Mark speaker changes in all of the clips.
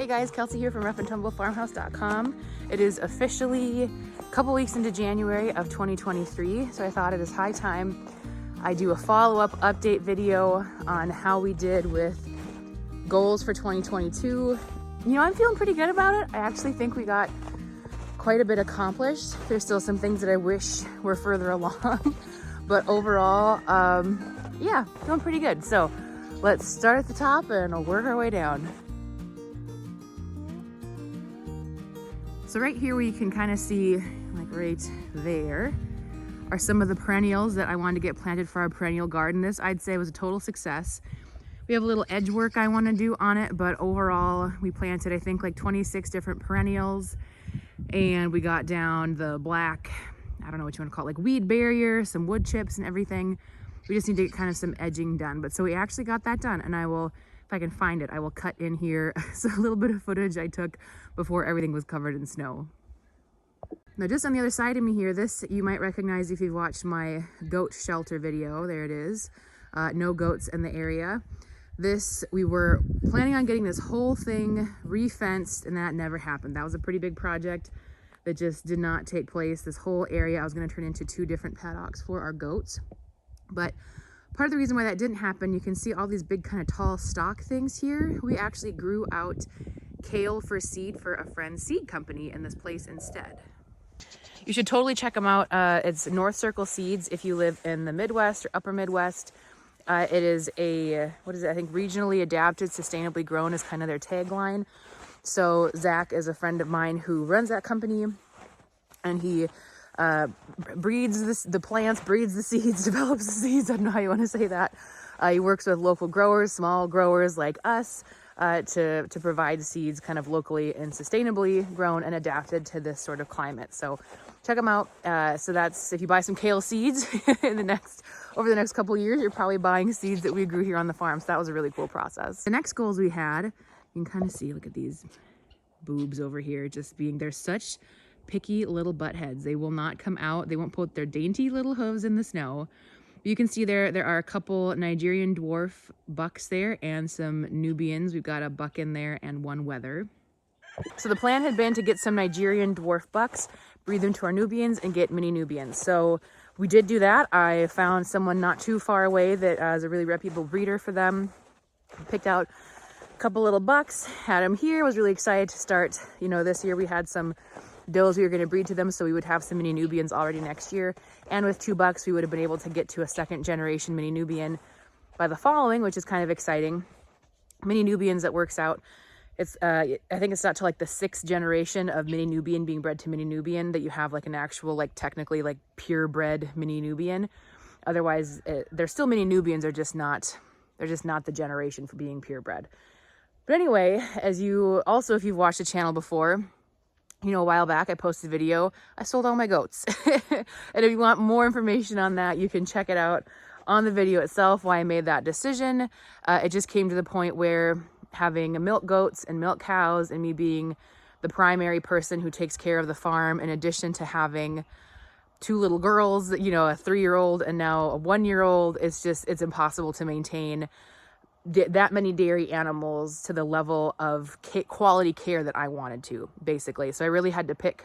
Speaker 1: Hey guys, Kelsey here from roughandtumblefarmhouse.com. It is officially a couple weeks into January of 2023, so I thought it is high time I do a follow-up update video on how we did with goals for 2022. You know, I'm feeling pretty good about it. I actually think we got quite a bit accomplished. There's still some things that I wish were further along, but overall, yeah, feeling pretty good. So let's start at the top and work our way down. So right here where you can kind of see, like right there, are some of the perennials that I wanted to get planted for our perennial garden. This I'd say was a total success. We have a little edge work I want to do on it, but overall we planted I think like 26 different perennials, and we got down the black, I don't know what you want to call it, like weed barrier, some wood chips and everything. We just need to get kind of some edging done, but so we actually got that done, and I will, if I can find it, I will cut in here so a little bit of footage I took before everything was covered in snow. Now just on the other side of me here, this you might recognize if you've watched my goat shelter video. There it is. No goats in the area. This, we were planning on getting this whole thing re-fenced, and that never happened. That was a pretty big project that just did not take place. This whole area I was going to turn into 2 different paddocks for our goats. But part of the reason why that didn't happen, you can see all these big kind of tall stalk things here. We actually grew out kale for seed for a friend's seed company in this place instead. You should totally check them out. It's North Circle Seeds if you live in the Midwest or Upper Midwest. It is a, what is it? I think regionally adapted, sustainably grown is kind of their tagline. So Zach is a friend of mine who runs that company, and he breeds the plants, breeds the seeds, develops the seeds. I don't know how you want to say that. He works with local growers, small growers like us, to provide seeds kind of locally and sustainably grown and adapted to this sort of climate. So check them out. So that's, if you buy some kale seeds over the next couple of years, you're probably buying seeds that we grew here on the farm. So that was a really cool process. The next goals we had, you can kind of see, look at these boobs over here, just being, they're such picky little butt heads. They will not come out. They won't put their dainty little hooves in the snow. You can see there are a couple Nigerian dwarf bucks there and some Nubians. We've got a buck in there and 1 wether. So the plan had been to get some Nigerian dwarf bucks, breed them to our Nubians, and get mini Nubians. So we did do that. I found someone not too far away that is a really reputable breeder for them. Picked out a couple little bucks, had them here, was really excited to start. You know, this year we had some does we were going to breed to them, so we would have some mini Nubians already next year. And with 2 bucks, we would have been able to get to a 2nd generation mini Nubian by the following, which is kind of exciting. Mini Nubians, that works out. It's I think it's not till like the 6th generation of mini Nubian being bred to mini Nubian that you have like an actual, like technically like purebred mini Nubian. Otherwise, they're still mini Nubians. They're just not the generation for being purebred. But anyway, as you also, if you've watched the channel before, you know, a while back I posted a video, I sold all my goats. And if you want more information on that, you can check it out on the video itself, why I made that decision. It just came to the point where having milk goats and milk cows, and me being the primary person who takes care of the farm, in addition to having 2 little girls, you know, a 3-year-old and now a 1-year-old, it's impossible to maintain that many dairy animals to the level of quality care that I wanted to, basically. So I really had to pick,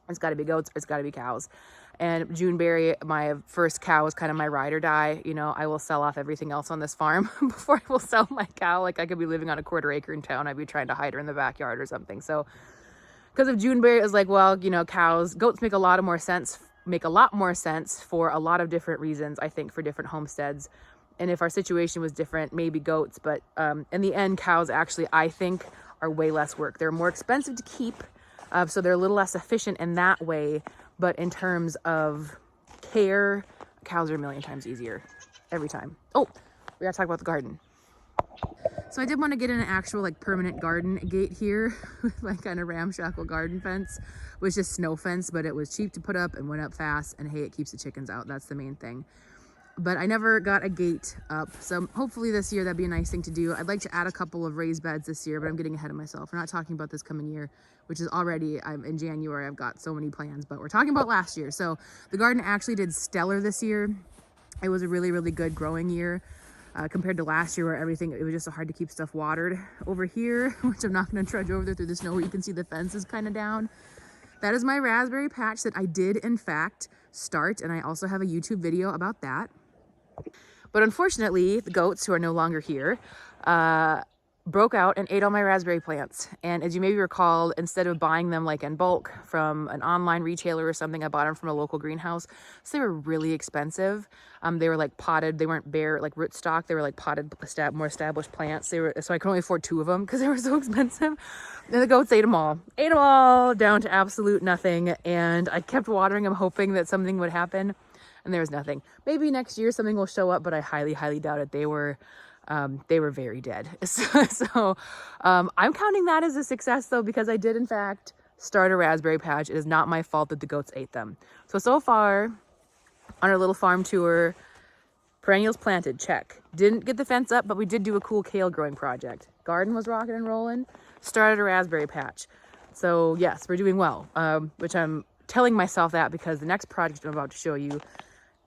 Speaker 1: it's got to be goats, it's got to be cows. And Juneberry, my first cow, was kind of my ride or die. You know, I will sell off everything else on this farm before I will sell my cow. Like, I could be living on a 1/4 acre in town, I'd be trying to hide her in the backyard or something. So because of Juneberry, it was like, well, you know, goats make a lot more sense for a lot of different reasons, I think, for different homesteads. And if our situation was different, maybe goats. But in the end, cows actually, I think, are way less work. They're more expensive to keep, so they're a little less efficient in that way. But in terms of care, cows are a million times easier every time. Oh, we gotta talk about the garden. So I did want to get an actual like permanent garden gate here with my kind of ramshackle garden fence, which is snow fence, but it was cheap to put up and went up fast, and hey, it keeps the chickens out. That's the main thing. But I never got a gate up, so hopefully this year that'd be a nice thing to do. I'd like to add a couple of raised beds this year, but I'm getting ahead of myself. We're not talking about this coming year, which is already, I'm in January, I've got so many plans, but we're talking about last year. So the garden actually did stellar this year. It was a really, really good growing year. compared to last year where everything, it was just so hard to keep stuff watered over here, which I'm not going to trudge over there through the snow where you can see the fence is kind of down. That is my raspberry patch that I did in fact start, and I also have a YouTube video about that. But unfortunately, the goats, who are no longer here, broke out and ate all my raspberry plants. And as you maybe recall, instead of buying them like in bulk from an online retailer or something, I bought them from a local greenhouse. So they were really expensive. They were like potted. They weren't bare like rootstock. They were like potted, more established plants. They were, so I could only afford 2 of them because they were so expensive. And the goats ate them all down to absolute nothing. And I kept watering them, hoping that something would happen. And there was nothing. Maybe next year something will show up, but I highly, highly doubt it. They were very dead. So I'm counting that as a success though, because I did in fact start a raspberry patch. It is not my fault that the goats ate them. So far on our little farm tour, perennials planted, check. Didn't get the fence up, but we did do a cool kale growing project. Garden was rocking and rolling. Started a raspberry patch. So yes, we're doing well, which I'm telling myself that because the next project I'm about to show you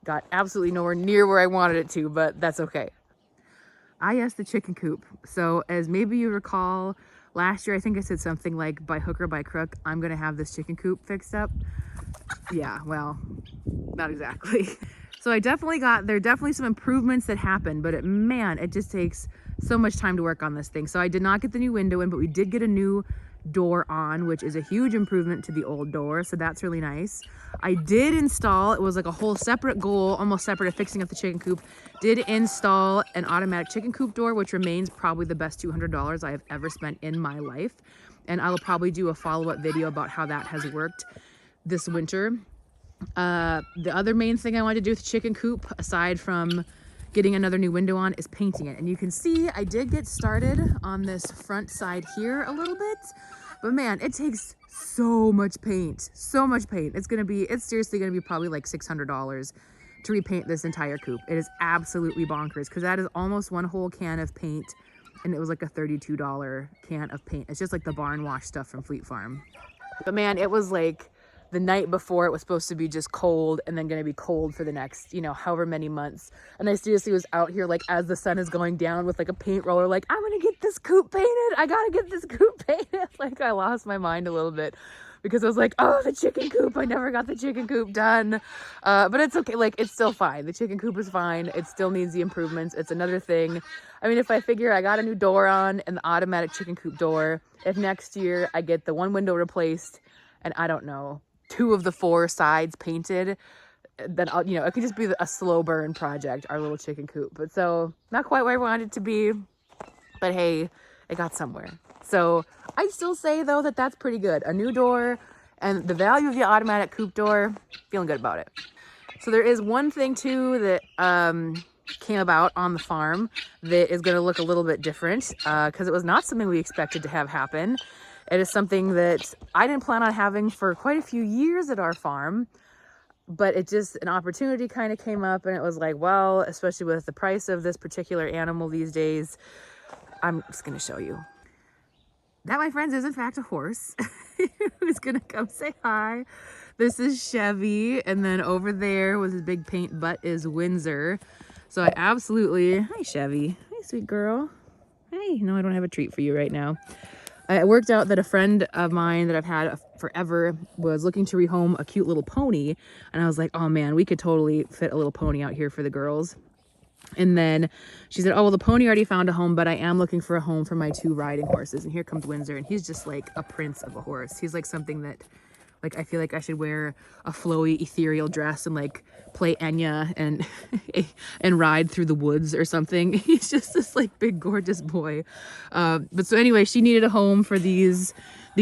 Speaker 1: got absolutely nowhere near where I wanted it to, but that's okay. Yes, the chicken coop. So as maybe you recall, last year I think I said something like, by hook or by crook, I'm gonna have this chicken coop fixed up. Yeah, well, not exactly. So there are definitely some improvements that happened, but man, it just takes so much time to work on this thing. So I did not get the new window in, but we did get a new door on, which is a huge improvement to the old door, so that's really nice. I did install, it was like a whole separate goal, almost separate of fixing up the chicken coop, did install an automatic chicken coop door, which remains probably the best $200 I have ever spent in my life, and I will probably do a follow-up video about how that has worked this winter. The other main thing I wanted to do with the chicken coop, aside from getting another new window on, is painting it. And you can see I did get started on this front side here a little bit, but man, it takes so much paint, so much paint. It's seriously gonna be probably like $600 to repaint this entire coop. It is absolutely bonkers because that is almost one whole can of paint, and it was like a $32 can of paint. It's just like the barn wash stuff from Fleet Farm. But man, it was like the night before it was supposed to be just cold, and then going to be cold for the next, however many months. And I seriously was out here like as the sun is going down with like a paint roller, like, I'm going to get this coop painted. I got to get this coop painted. Like I lost my mind a little bit because I was like, oh, the chicken coop. I never got the chicken coop done. But it's okay. Like it's still fine. The chicken coop is fine. It still needs the improvements. It's another thing. I mean, if I figure I got a new door on and the automatic chicken coop door, if next year I get the one window replaced and I don't know, 2 of the 4 sides painted, then I'll, it could just be a slow burn project, our little chicken coop. But so not quite where I wanted it to be, but hey, it got somewhere. So I'd still say though that that's pretty good. A new door and the value of the automatic coop door, feeling good about it. So there is one thing too that came about on the farm that is going to look a little bit different because it was not something we expected to have happen. It is something that I didn't plan on having for quite a few years at our farm, but it just, an opportunity kind of came up, and it was like, well, especially with the price of this particular animal these days, I'm just going to show you. That, my friends, is in fact a horse who's going to come say hi. This is Chevy, and then over there with his big paint butt is Windsor. So I absolutely, hi Chevy, hi sweet girl. Hey, no, I don't have a treat for you right now. It worked out that a friend of mine that I've had forever was looking to rehome a cute little pony. And I was like, oh man, we could totally fit a little pony out here for the girls. And then she said, oh, well, the pony already found a home, but I am looking for a home for my 2 riding horses. And here comes Windsor. And he's just like a prince of a horse. He's like something that, like, I feel like I should wear a flowy, ethereal dress and like play Enya and and ride through the woods or something. He's just this like big, gorgeous boy. But so anyway, she needed a home for these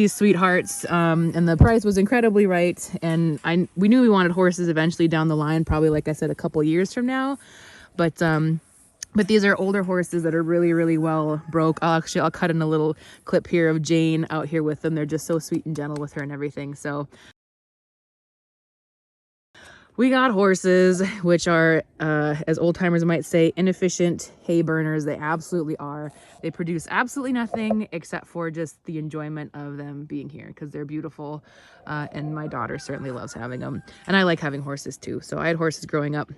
Speaker 1: sweethearts, and the price was incredibly right. And we knew we wanted horses eventually down the line, probably like I said, a couple years from now. But these are older horses that are really, really well broke. I'll cut in a little clip here of Jane out here with them. They're just so sweet and gentle with her and everything. So we got horses, which are, as old timers might say, inefficient hay burners. They absolutely are. They produce absolutely nothing except for just the enjoyment of them being here because they're beautiful. And my daughter certainly loves having them. And I like having horses too. So I had horses growing up.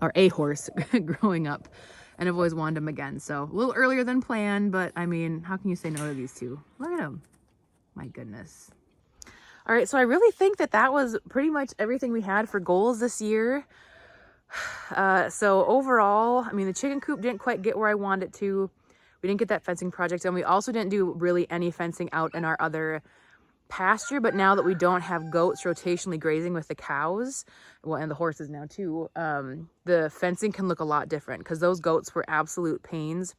Speaker 1: Or a horse growing up, and I've always wanted them again. So a little earlier than planned, but I mean, how can you say no to these two? Look at them. My goodness. All right, so I really think that that was pretty much everything we had for goals this year. So overall, I mean, the chicken coop didn't quite get where I wanted it to. We didn't get that fencing project done. We also didn't do really any fencing out in our other pasture, but now that we don't have goats rotationally grazing with the cows, well, and the horses now too, the fencing can look a lot different because those goats were absolute pains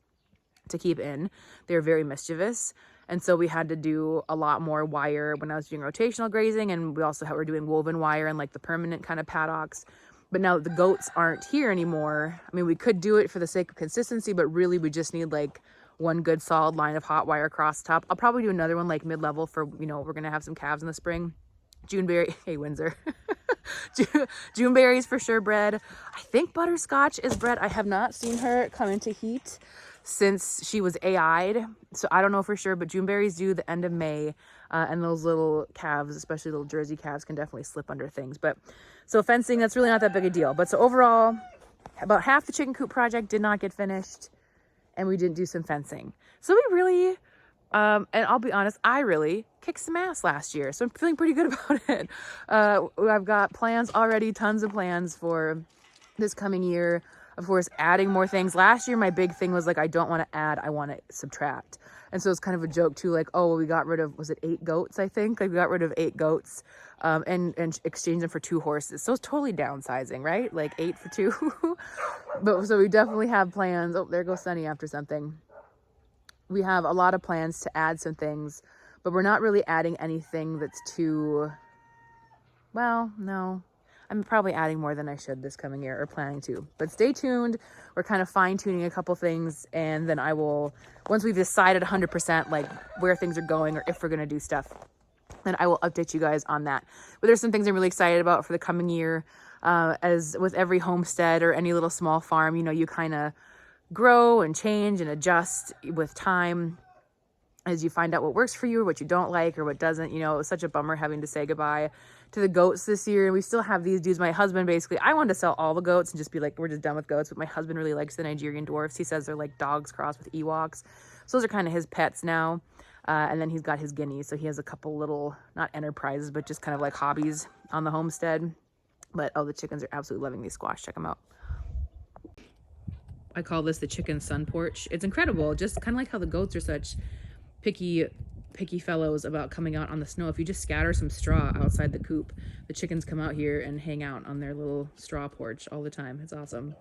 Speaker 1: to keep in. They're very mischievous. And so we had to do a lot more wire when I was doing rotational grazing, and we also were doing woven wire and like the permanent kind of paddocks. But now that the goats aren't here anymore, I mean, we could do it for the sake of consistency, but really we just need like one good solid line of hot wire across the top. I'll probably do another one like mid-level for, you know, we're going to have some calves in the spring. Juneberry, hey Windsor. Juneberries for sure bred. I think butterscotch is bred. I have not seen her come into heat since she was AI'd, so I don't know for sure, but Juneberries due the end of May, and those little calves, especially little Jersey calves, can definitely slip under things. But so fencing, that's really not that big a deal. But so overall, about half the chicken coop project did not get finished, and we didn't do some fencing. So we really, and I'll be honest, I really kicked some ass last year, so I'm feeling pretty good about it. I've got plans already, tons of plans for this coming year. Of course, adding more things. Last year, my big thing was like, I don't want to add, I want to subtract. And so it's kind of a joke too, like, oh, well, we got rid of, was it 8 goats, I think? Like we got rid of 8 goats and exchanged them for 2 horses. So it's totally downsizing, right? Like 8 for 2. But so we definitely have plans. Oh, there goes Sunny after something. We have a lot of plans to add some things, but we're not really adding anything that's too, well, no. I'm probably adding more than I should this coming year, or planning to, but stay tuned. We're kind of fine tuning a couple things, and then I will, once we've decided 100% like where things are going or if we're going to do stuff, then I will update you guys on that. But there's some things I'm really excited about for the coming year. As with every homestead or any little small farm, you know, you kind of grow and change and adjust with time as you find out what works for you or what you don't like or what doesn't. You know, it was such a bummer having to say goodbye to the goats this year, and we still have these dudes. My husband, basically, I wanted to sell all the goats and just be like, we're just done with goats, but my husband really likes the Nigerian dwarfs. He says they're like dogs crossed with Ewoks, so those are kind of his pets now. And then he's got his guineas, so he has a couple little, not enterprises, but just kind of like hobbies on the homestead. But oh, the chickens are absolutely loving these squash. Check them out. I call this the chicken sun porch. It's incredible, just kind of like how the goats are such picky fellows about coming out on the snow. If you just scatter some straw outside the coop, the chickens come out here and hang out on their little straw porch all the time. It's awesome.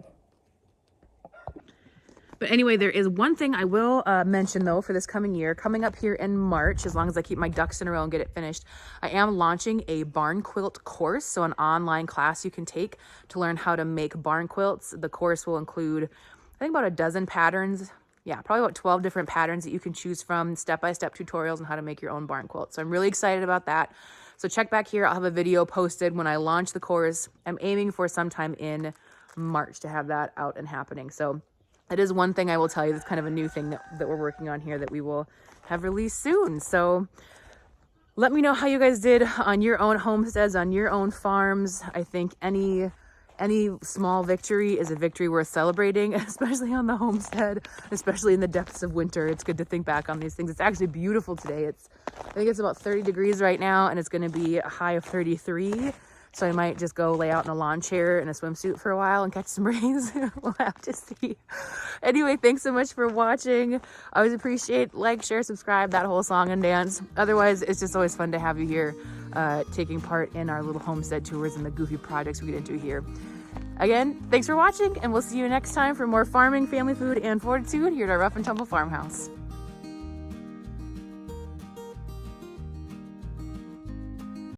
Speaker 1: But anyway, there is one thing I will mention though for this coming year. Coming up here in March, as long as I keep my ducks in a row and get it finished, I am launching a barn quilt course. So an online class you can take to learn how to make barn quilts. The course will include, I think, about a dozen patterns. Yeah, probably about 12 different patterns that you can choose from, step-by-step tutorials on how to make your own barn quilt. So I'm really excited about that. So check back here. I'll have a video posted when I launch the course. I'm aiming for sometime in March to have that out and happening. So it is one thing I will tell you, that's kind of a new thing that we're working on here that we will have released soon. So let me know how you guys did on your own homesteads, on your own farms. I think any small victory is a victory worth celebrating, especially on the homestead, especially in the depths of winter. It's good to think back on these things. It's actually beautiful today. I think it's about 30 degrees right now, and it's going to be a high of 33. So I might just go lay out in a lawn chair in a swimsuit for a while and catch some rays. We'll have to see. Anyway, thanks so much for watching. I always appreciate like, share, subscribe, that whole song and dance. Otherwise, it's just always fun to have you here taking part in our little homestead tours and the goofy projects we get into here. Again, thanks for watching, and we'll see you next time for more farming, family food, and fortitude here at our Rough and Tumble Farmhouse.